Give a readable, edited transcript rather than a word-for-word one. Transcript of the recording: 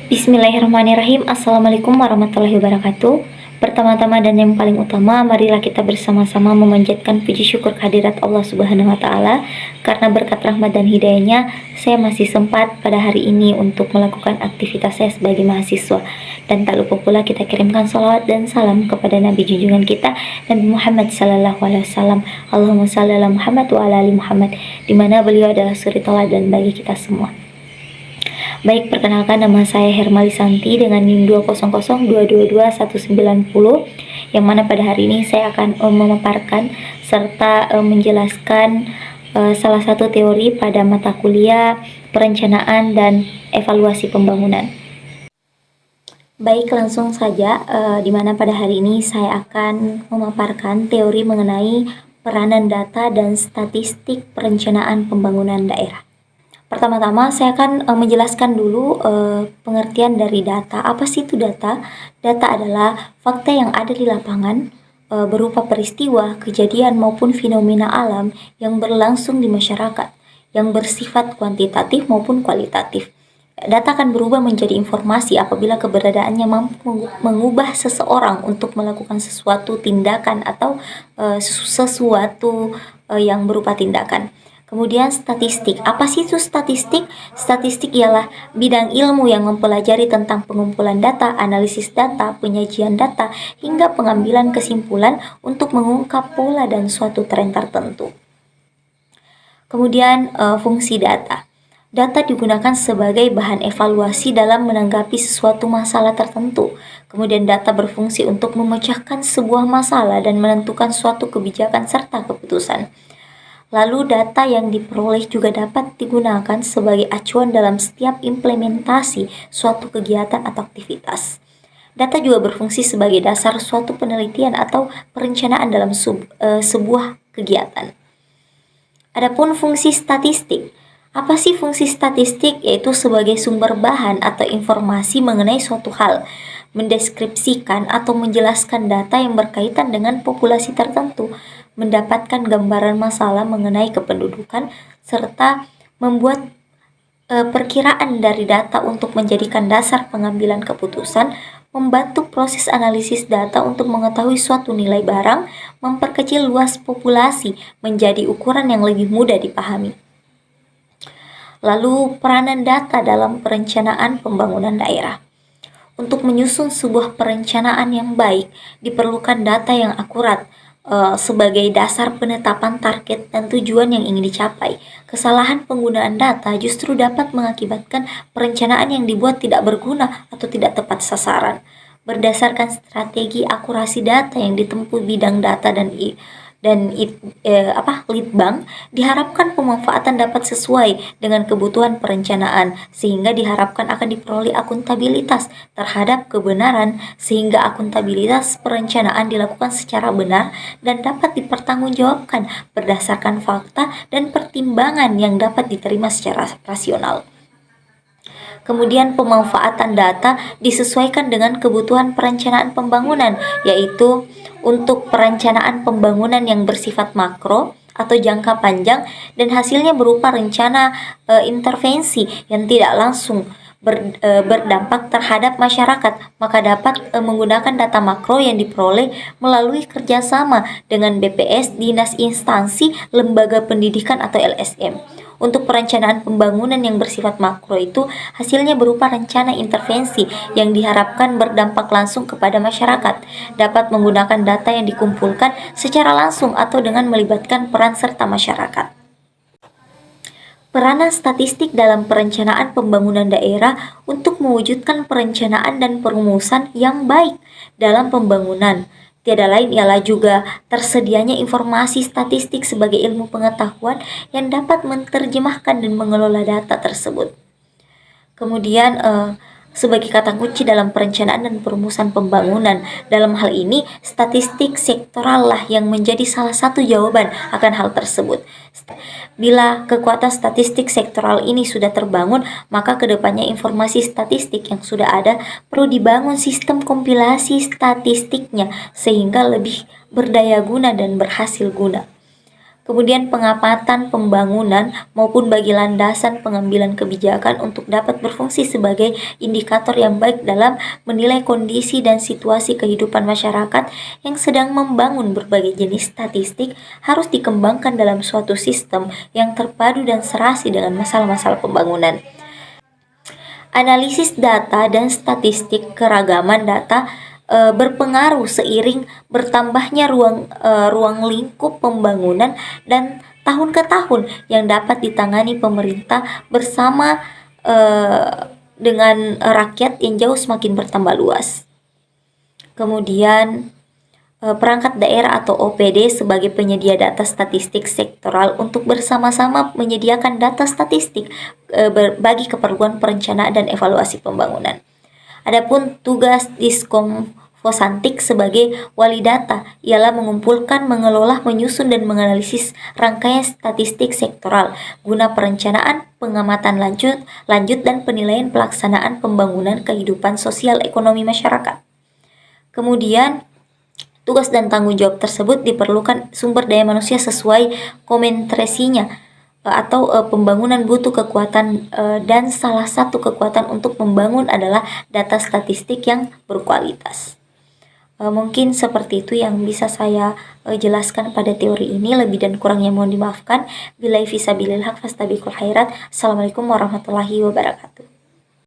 Bismillahirrahmanirrahim. Assalamualaikum warahmatullahi wabarakatuh. Pertama-tama dan yang paling utama, marilah kita bersama-sama memanjatkan puji syukur kehadirat Allah Subhanahu wa Ta'ala, karena berkat rahmat dan hidayahnya saya masih sempat pada hari ini untuk melakukan aktivitas saya sebagai mahasiswa. Dan tak lupa pula kita kirimkan salawat dan salam kepada Nabi junjungan kita, Nabi Muhammad Sallallahu Alaihi Wasallam. Allahumma salli ala Muhammad wa ala ali Muhammad, di mana beliau adalah suri teladan bagi kita semua. Baik, perkenalkan, nama saya Hermali Santi dengan NIM 200222190, yang mana pada hari ini saya akan memaparkan serta menjelaskan salah satu teori pada mata kuliah perencanaan dan evaluasi pembangunan. Baik, langsung saja, di mana pada hari ini saya akan memaparkan teori mengenai peranan data dan statistik perencanaan pembangunan daerah. Pertama-tama saya akan menjelaskan dulu pengertian dari data. Apa sih itu data? Data adalah fakta yang ada di lapangan berupa peristiwa, kejadian maupun fenomena alam yang berlangsung di masyarakat yang bersifat kuantitatif maupun kualitatif. Data akan berubah menjadi informasi apabila keberadaannya mampu mengubah seseorang untuk melakukan sesuatu tindakan atau sesuatu yang berupa tindakan. Kemudian statistik. Apa sih itu statistik? Statistik ialah bidang ilmu yang mempelajari tentang pengumpulan data, analisis data, penyajian data, hingga pengambilan kesimpulan untuk mengungkap pola dan suatu tren tertentu. Kemudian fungsi data. Data digunakan sebagai bahan evaluasi dalam menanggapi sesuatu masalah tertentu. Kemudian data berfungsi untuk memecahkan sebuah masalah dan menentukan suatu kebijakan serta keputusan. Lalu data yang diperoleh juga dapat digunakan sebagai acuan dalam setiap implementasi suatu kegiatan atau aktivitas. Data juga berfungsi sebagai dasar suatu penelitian atau perencanaan dalam sebuah kegiatan. Adapun fungsi statistik. Apa sih fungsi statistik? Yaitu sebagai sumber bahan atau informasi mengenai suatu hal, mendeskripsikan atau menjelaskan data yang berkaitan dengan populasi tertentu, mendapatkan gambaran masalah mengenai kependudukan, serta membuat perkiraan dari data untuk menjadikan dasar pengambilan keputusan, membantu proses analisis data untuk mengetahui suatu nilai barang, memperkecil luas populasi menjadi ukuran yang lebih mudah dipahami. Lalu peranan data dalam perencanaan pembangunan daerah. Untuk menyusun sebuah perencanaan yang baik, diperlukan data yang akurat sebagai dasar penetapan target dan tujuan yang ingin dicapai. Kesalahan penggunaan data justru dapat mengakibatkan perencanaan yang dibuat tidak berguna atau tidak tepat sasaran. Berdasarkan strategi akurasi data yang ditempuh bidang data dan Litbang, diharapkan pemanfaatan dapat sesuai dengan kebutuhan perencanaan, sehingga diharapkan akan diperoleh akuntabilitas terhadap kebenaran, sehingga akuntabilitas perencanaan dilakukan secara benar dan dapat dipertanggungjawabkan berdasarkan fakta dan pertimbangan yang dapat diterima secara rasional. Kemudian pemanfaatan data disesuaikan dengan kebutuhan perencanaan pembangunan, yaitu untuk perencanaan pembangunan yang bersifat makro atau jangka panjang dan hasilnya berupa rencana intervensi yang tidak langsung berdampak terhadap masyarakat, maka dapat menggunakan data makro yang diperoleh melalui kerjasama dengan BPS, dinas instansi, lembaga pendidikan atau LSM. Untuk perencanaan pembangunan yang bersifat makro itu hasilnya berupa rencana intervensi yang diharapkan berdampak langsung kepada masyarakat, dapat menggunakan data yang dikumpulkan secara langsung atau dengan melibatkan peran serta masyarakat. Peranan statistik dalam perencanaan pembangunan daerah untuk mewujudkan perencanaan dan perumusan yang baik dalam pembangunan. Tiada lain ialah juga tersedianya informasi statistik sebagai ilmu pengetahuan yang dapat menerjemahkan dan mengelola data tersebut. Kemudian sebagai kata kunci dalam perencanaan dan perumusan pembangunan. Dalam hal ini, statistik sektoral lah yang menjadi salah satu jawaban akan hal tersebut. Bila kekuatan statistik sektoral ini sudah terbangun, maka kedepannya informasi statistik yang sudah ada perlu dibangun sistem kompilasi statistiknya sehingga lebih berdaya guna dan berhasil guna. Kemudian pengamatan pembangunan maupun bagi landasan pengambilan kebijakan untuk dapat berfungsi sebagai indikator yang baik dalam menilai kondisi dan situasi kehidupan masyarakat yang sedang membangun berbagai jenis statistik harus dikembangkan dalam suatu sistem yang terpadu dan serasi dengan masalah-masalah pembangunan. Analisis data dan statistik keragaman data berpengaruh seiring bertambahnya ruang lingkup pembangunan dan tahun ke tahun yang dapat ditangani pemerintah bersama dengan rakyat yang jauh semakin bertambah luas. Kemudian perangkat daerah atau OPD sebagai penyedia data statistik sektoral untuk bersama-sama menyediakan data statistik bagi keperluan perencanaan dan evaluasi pembangunan. Adapun tugas Diskomfosantik sebagai wali data ialah mengumpulkan, mengelola, menyusun, dan menganalisis rangkaian statistik sektoral guna perencanaan, pengamatan lanjut, dan penilaian pelaksanaan pembangunan kehidupan sosial ekonomi masyarakat. Kemudian, tugas dan tanggung jawab tersebut diperlukan sumber daya manusia sesuai komentresinya atau pembangunan butuh kekuatan dan salah satu kekuatan untuk membangun adalah data statistik yang berkualitas. Mungkin seperti itu yang bisa saya jelaskan pada teori ini. Lebih dan kurangnya mohon dimaafkan. Billahi fisabilillah fastabiqul khairat. Assalamualaikum warahmatullahi wabarakatuh.